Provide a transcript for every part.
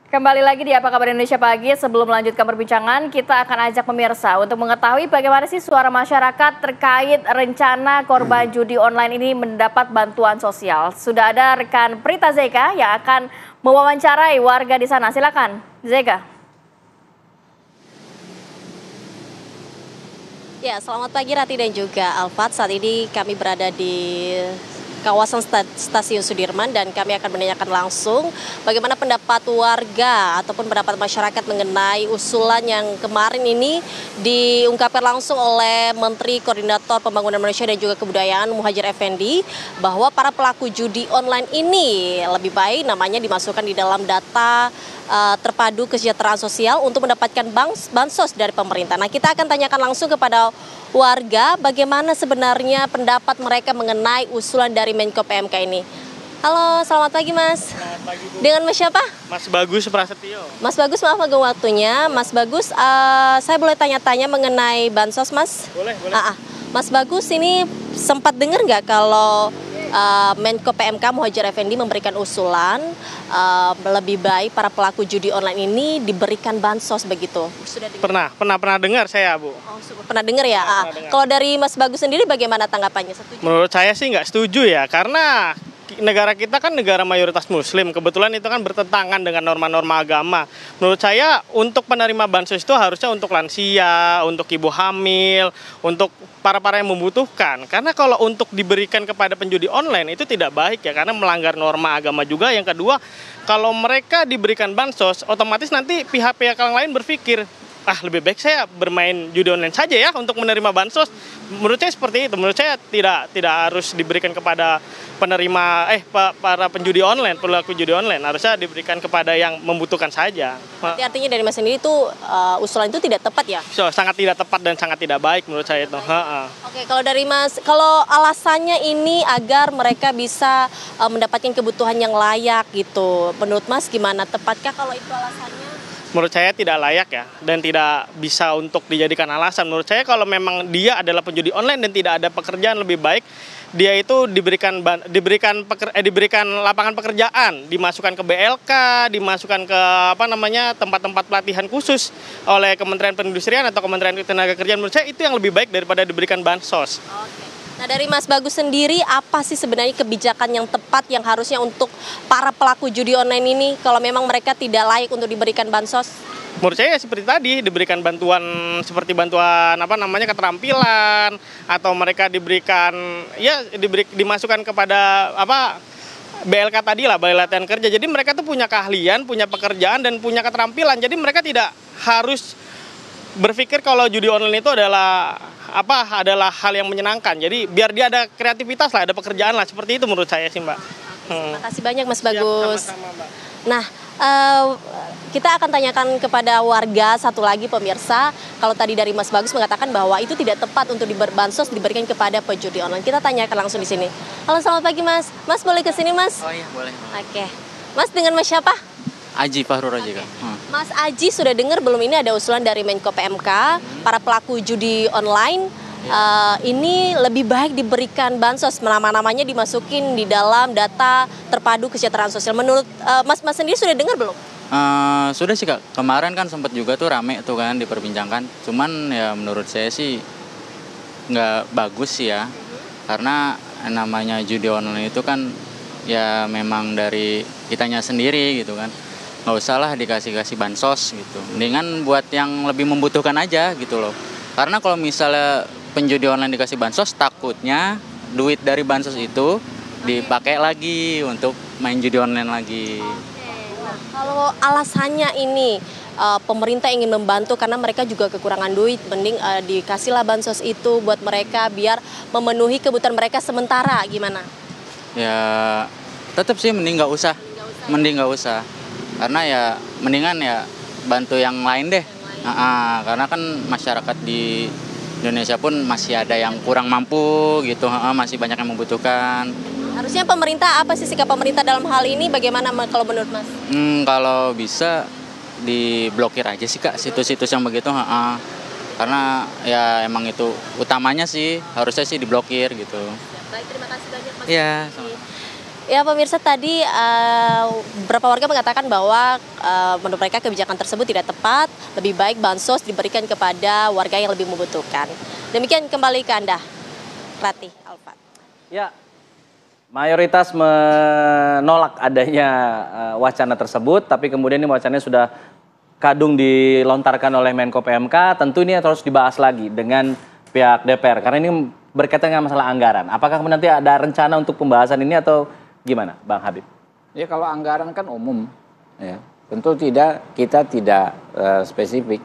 Kembali lagi di Apa Kabar Indonesia Pagi. Sebelum melanjutkan perbincangan, kita akan ajak pemirsa untuk mengetahui bagaimana sih suara masyarakat terkait rencana korban judi online ini mendapat bantuan sosial. Sudah ada rekan Prita Zeka yang akan mewawancarai warga di sana. Silakan, Zeka. Ya, selamat pagi Rati dan juga Alfat. Saat ini kami berada di kawasan Stasiun Sudirman dan kami akan menanyakan langsung bagaimana pendapat warga ataupun pendapat masyarakat mengenai usulan yang kemarin ini diungkapkan langsung oleh Menteri Koordinator Pembangunan Manusia dan juga Kebudayaan Muhadjir Effendi bahwa para pelaku judi online ini lebih baik namanya dimasukkan di dalam data terpadu kesejahteraan sosial untuk mendapatkan bansos dari pemerintah. Nah, kita akan tanyakan langsung kepada warga bagaimana sebenarnya pendapat mereka mengenai usulan dari Menko PMK ini. Halo, selamat pagi Mas. Selamat pagi Bu. Dengan Mas siapa? Mas Bagus Prasetyo. Mas Bagus, maaf agak waktunya. Mas Bagus, saya boleh tanya-tanya mengenai bansos Mas? Boleh. Mas Bagus ini sempat dengar nggak kalau Menko PMK Muhadjir Effendi memberikan usulan lebih baik para pelaku judi online ini diberikan bansos begitu? Sudah dengar? Pernah dengar saya, Bu. Pernah dengar ya? Pernah dengar. Kalau dari Mas Bagus sendiri bagaimana tanggapannya? Setuju? Menurut saya sih nggak setuju ya, karena negara kita kan negara mayoritas muslim, kebetulan itu kan bertentangan dengan norma-norma agama. Menurut saya untuk penerima bansos itu harusnya untuk lansia, untuk ibu hamil, untuk para yang membutuhkan. Karena kalau untuk diberikan kepada penjudi online itu tidak baik ya, karena melanggar norma agama juga. Yang kedua, kalau mereka diberikan bansos, otomatis nanti pihak-pihak yang lain berpikir, lebih baik saya bermain judi online saja ya untuk menerima bansos. Menurut saya seperti itu. Menurut saya tidak harus diberikan kepada penerima para penjudi online, pelaku judi online. Harusnya diberikan kepada yang membutuhkan saja. Berarti artinya dari Mas sendiri itu usulan itu tidak tepat ya? Sangat tidak tepat dan sangat tidak baik menurut saya itu. Oke, kalau dari Mas, kalau alasannya ini agar mereka bisa mendapatkan kebutuhan yang layak gitu. Menurut Mas gimana? Tepatkah kalau itu alasannya? Menurut saya tidak layak ya, dan tidak bisa untuk dijadikan alasan. Menurut saya kalau memang dia adalah penjudi online dan tidak ada pekerjaan lebih baik, dia itu diberikan lapangan pekerjaan, dimasukkan ke BLK, dimasukkan ke tempat-tempat pelatihan khusus oleh Kementerian Perindustrian atau Kementerian Ketenagakerjaan. Menurut saya itu yang lebih baik daripada diberikan bansos. Oke. Nah, dari Mas Bagus sendiri, apa sih sebenarnya kebijakan yang tepat yang harusnya untuk para pelaku judi online ini kalau memang mereka tidak layak untuk diberikan bansos? Menurut saya seperti tadi, diberikan bantuan seperti bantuan keterampilan, atau mereka diberikan dimasukkan kepada BLK tadi lah, Balai Latihan Kerja. Jadi mereka tuh punya keahlian, punya pekerjaan dan punya keterampilan. Jadi mereka tidak harus berpikir kalau judi online itu adalah hal yang menyenangkan. Jadi biar dia ada kreativitas lah, ada pekerjaan lah, seperti itu menurut saya sih, Mbak. Terima kasih banyak Mas Bagus. Siap, sama-sama, Mbak. Nah, kita akan tanyakan kepada warga satu lagi pemirsa. Kalau tadi dari Mas Bagus mengatakan bahwa itu tidak tepat untuk bansos diberikan kepada pejudi online. Kita tanyakan langsung di sini. Halo, selamat pagi Mas. Mas boleh ke sini Mas? Oh iya boleh. Oke. Mas dengan Mas siapa? Aji Fahrur Aji Kak. Mas Aji sudah dengar belum ini ada usulan dari Menko PMK para pelaku judi online ini lebih baik diberikan bansos, nama-namanya dimasukin di dalam data terpadu kesejahteraan sosial. Menurut Mas sendiri sudah dengar belum? Sudah sih Kak, kemarin kan sempat juga tuh rame tuh kan diperbincangkan. Cuman ya menurut saya sih nggak bagus sih ya. Karena namanya judi online itu kan ya memang dari kitanya sendiri gitu kan. Nggak usah lah dikasih bansos gitu. Mendingan buat yang lebih membutuhkan aja gitu loh. Karena kalau misalnya penjudi online dikasih bansos, takutnya duit dari bansos itu dipakai lagi untuk main judi online lagi. Nah, kalau alasannya ini pemerintah ingin membantu karena mereka juga kekurangan duit, mending dikasihlah bansos itu buat mereka biar memenuhi kebutuhan mereka sementara, gimana? Ya tetap sih mending nggak usah. Mending nggak usah. Karena ya mendingan ya bantu yang lain deh. Karena kan masyarakat di Indonesia pun masih ada yang kurang mampu gitu, masih banyak yang membutuhkan. Harusnya pemerintah, apa sih sikap pemerintah dalam hal ini, bagaimana kalau menurut Mas? Kalau bisa diblokir aja sih Kak situs-situs yang begitu. Karena ya emang itu utamanya sih harusnya sih diblokir gitu. Baik, terima kasih banyak Mas. Iya. Ya pemirsa, tadi beberapa warga mengatakan bahwa menurut mereka kebijakan tersebut tidak tepat, lebih baik bansos diberikan kepada warga yang lebih membutuhkan. Demikian kembali ke Anda, Rati, Alfat. Ya, mayoritas menolak adanya wacana tersebut, tapi kemudian ini wacananya sudah kadung dilontarkan oleh Menko PMK, tentu ini harus dibahas lagi dengan pihak DPR, karena ini berkaitan dengan masalah anggaran. Apakah nanti ada rencana untuk pembahasan ini atau gimana, Bang Habib? Ya kalau anggaran kan umum, ya tentu kita tidak spesifik.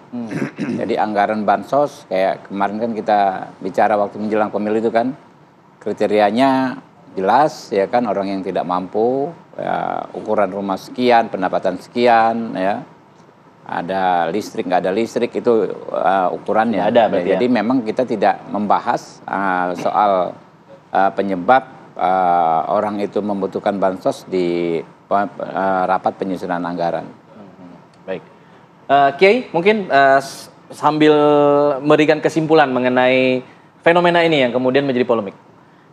Jadi anggaran bansos kayak kemarin kan kita bicara waktu menjelang pemilu itu kan kriterianya jelas, ya kan, orang yang tidak mampu, ya, ukuran rumah sekian, pendapatan sekian, ya, ada listrik nggak ada listrik itu ukurannya. Ada, ya. Jadi memang kita tidak membahas soal penyebab orang itu membutuhkan bansos di rapat penyusunan anggaran. Baik, Kiai mungkin sambil memberikan kesimpulan mengenai fenomena ini yang kemudian menjadi polemik.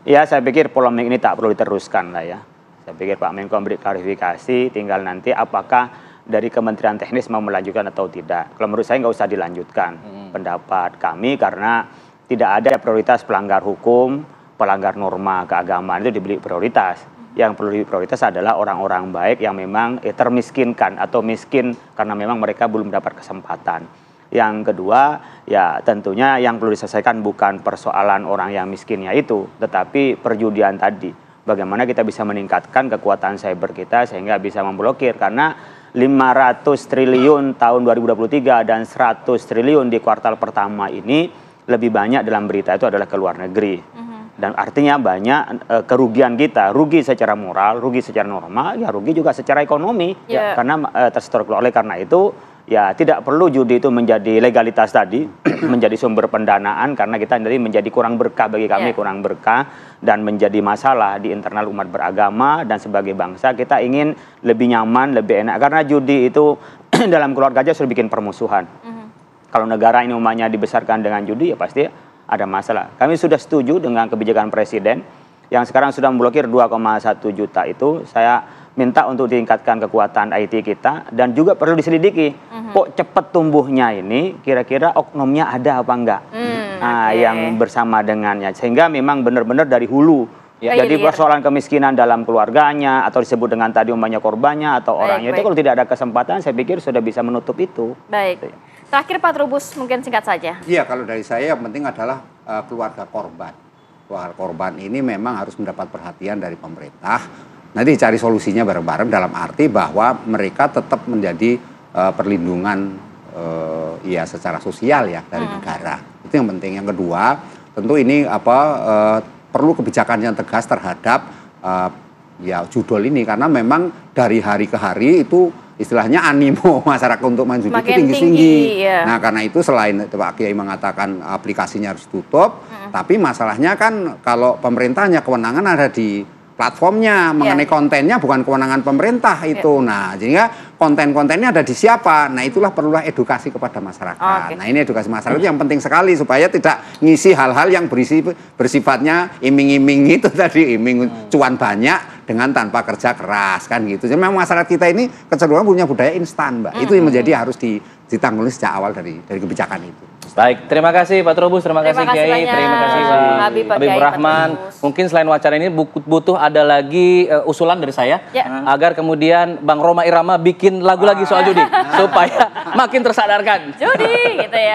Ya, saya pikir polemik ini tak perlu diteruskan lah ya. Saya pikir Pak Menko memberi klarifikasi, tinggal nanti apakah dari Kementerian Teknis mau melanjutkan atau tidak. Kalau menurut saya nggak usah dilanjutkan pendapat kami, karena tidak ada prioritas pelanggar hukum, pelanggar norma keagamaan itu diberi prioritas. Yang perlu diberi prioritas adalah orang-orang baik yang memang termiskinkan atau miskin karena memang mereka belum dapat kesempatan. Yang kedua, ya tentunya yang perlu diselesaikan bukan persoalan orang yang miskinnya itu, tetapi perjudian tadi. Bagaimana kita bisa meningkatkan kekuatan cyber kita sehingga bisa memblokir, karena 500 triliun tahun 2023 dan 100 triliun di kuartal pertama ini lebih banyak dalam berita itu adalah ke luar negeri. Dan artinya banyak kerugian kita, rugi secara moral, rugi secara normal, ya rugi juga secara ekonomi. Karena tersetor keluar. Oleh karena itu, ya tidak perlu judi itu menjadi legalitas tadi, menjadi sumber pendanaan, karena kita jadi menjadi kurang berkah bagi kami, kurang berkah, dan menjadi masalah di internal umat beragama, dan sebagai bangsa kita ingin lebih nyaman, lebih enak, karena judi itu dalam keluarga aja sudah bikin permusuhan. Kalau negara ini umpamanya dibesarkan dengan judi, ya pasti ada masalah. Kami sudah setuju dengan kebijakan Presiden yang sekarang sudah memblokir 2,1 juta itu. Saya minta untuk ditingkatkan kekuatan IT kita, dan juga perlu diselidiki kok cepat tumbuhnya ini, kira-kira oknumnya ada apa enggak, yang bersama dengannya, sehingga memang benar-benar dari hulu. Jadi persoalan kemiskinan dalam keluarganya atau disebut dengan tadi umpamanya korbannya atau orangnya itu kalau tidak ada kesempatan, saya pikir sudah bisa menutup itu. Baik. Terakhir Pak Trubus, mungkin singkat saja. Iya, kalau dari saya yang penting adalah keluarga korban. Keluarga korban ini memang harus mendapat perhatian dari pemerintah. Nanti cari solusinya bareng-bareng dalam arti bahwa mereka tetap menjadi perlindungan ya secara sosial ya dari negara. Itu yang penting. Yang kedua, tentu ini perlu kebijakan yang tegas terhadap ya judol ini, karena memang dari hari ke hari itu istilahnya animo masyarakat untuk main judi itu tinggi-tinggi. Nah, karena itu selain Pak Kiai mengatakan aplikasinya harus tutup, tapi masalahnya kan kalau pemerintahnya kewenangan ada di platformnya, mengenai kontennya bukan kewenangan pemerintah itu. Nah, sehingga konten-kontennya ada di siapa? Nah, itulah perlulah edukasi kepada masyarakat. Nah, ini edukasi masyarakat yang penting sekali supaya tidak ngisi hal-hal yang bersifatnya iming-iming itu tadi, iming cuan banyak dengan tanpa kerja keras kan gitu. Jadi memang masyarakat kita ini kecenderungan punya budaya instan, Mbak. Itu yang menjadi harus ditanggulangi sejak awal dari kebijakan itu. Baik, terima kasih Pak Trubus, terima kasih Kiai, terima kasih Pak Habibur Rahman. Mungkin selain wacana ini butuh ada lagi usulan dari saya agar kemudian Bang Rhoma Irama bikin lagu lagi soal judi supaya makin tersadarkan. Judi gitu ya.